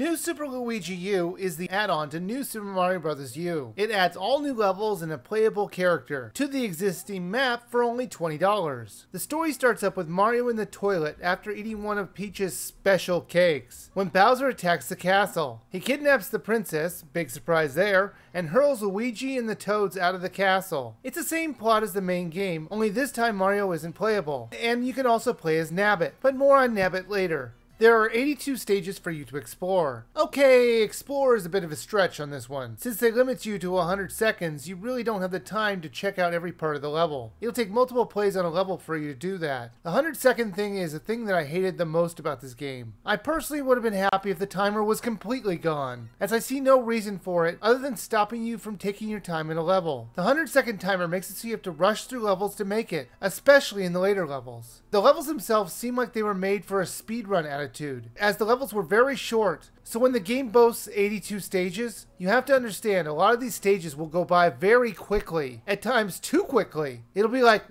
New Super Luigi U is the add-on to New Super Mario Bros. U. It adds all new levels and a playable character to the existing map for only $20. The story starts up with Mario in the toilet after eating one of Peach's special cakes, when Bowser attacks the castle. He kidnaps the princess, big surprise there, and hurls Luigi and the Toads out of the castle. It's the same plot as the main game, only this time Mario isn't playable, and you can also play as Nabbit, but more on Nabbit later. There are 82 stages for you to explore. Okay, explore is a bit of a stretch on this one. Since they limit you to 100 seconds, you really don't have the time to check out every part of the level. It'll take multiple plays on a level for you to do that. The 100-second thing is the thing that I hated the most about this game. I personally would have been happy if the timer was completely gone, as I see no reason for it other than stopping you from taking your time in a level. The 100-second timer makes it so you have to rush through levels to make it, especially in the later levels. The levels themselves seem like they were made for a speedrun attitude, as the levels were very short. So when the game boasts 82 stages, you have to understand a lot of these stages will go by very quickly, at times too quickly. It'll be like,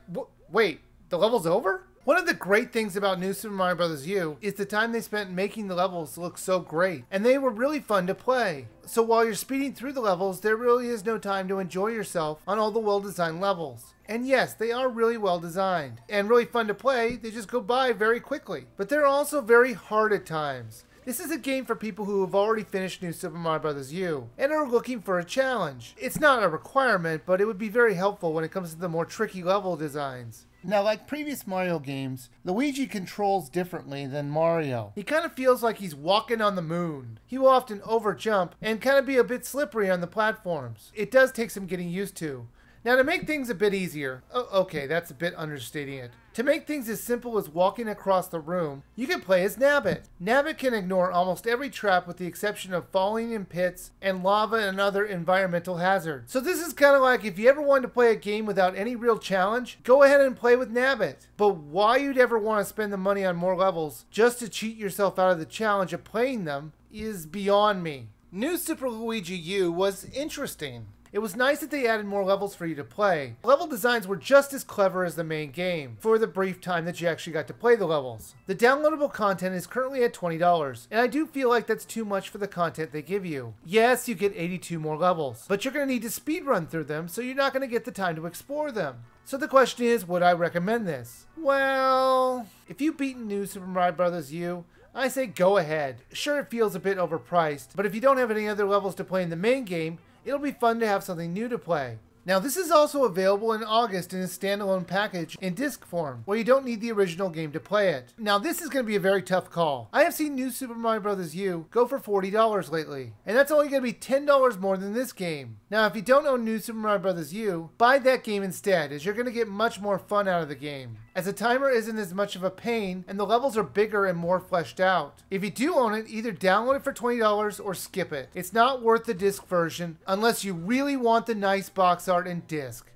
wait, the level's over? One of the great things about New Super Mario Bros. U is the time they spent making the levels look so great, and they were really fun to play. So while you're speeding through the levels, there really is no time to enjoy yourself on all the well-designed levels. And yes, they are really well designed and really fun to play. They just go by very quickly. But they're also very hard at times. This is a game for people who have already finished New Super Mario Bros. U and are looking for a challenge. It's not a requirement, but it would be very helpful when it comes to the more tricky level designs. Now, like previous Mario games, Luigi controls differently than Mario. He kind of feels like he's walking on the moon. He will often overjump and kind of be a bit slippery on the platforms. It does take some getting used to. Now, to make things a bit easier, okay, that's a bit understating it. To make things as simple as walking across the room, you can play as Nabbit. Nabbit can ignore almost every trap with the exception of falling in pits and lava and other environmental hazards. So this is kind of like if you ever wanted to play a game without any real challenge, go ahead and play with Nabbit. But why you'd ever want to spend the money on more levels just to cheat yourself out of the challenge of playing them is beyond me. New Super Luigi U was interesting. It was nice that they added more levels for you to play. Level designs were just as clever as the main game, for the brief time that you actually got to play the levels. The downloadable content is currently at $20, and I do feel like that's too much for the content they give you. Yes, you get 82 more levels, but you're going to need to speedrun through them, so you're not going to get the time to explore them. So the question is, would I recommend this? Well, if you've beaten New Super Mario Bros. U, I say go ahead. Sure, it feels a bit overpriced, but if you don't have any other levels to play in the main game, it'll be fun to have something new to play. Now, this is also available in August in a standalone package in disc form, where you don't need the original game to play it. Now, this is going to be a very tough call. I have seen New Super Mario Bros. U go for $40 lately, and that's only going to be $10 more than this game. Now, if you don't own New Super Mario Bros. U, buy that game instead, as you're going to get much more fun out of the game, as the timer isn't as much of a pain, and the levels are bigger and more fleshed out. If you do own it, either download it for $20 or skip it. It's not worth the disc version, unless you really want the nice box art and disc.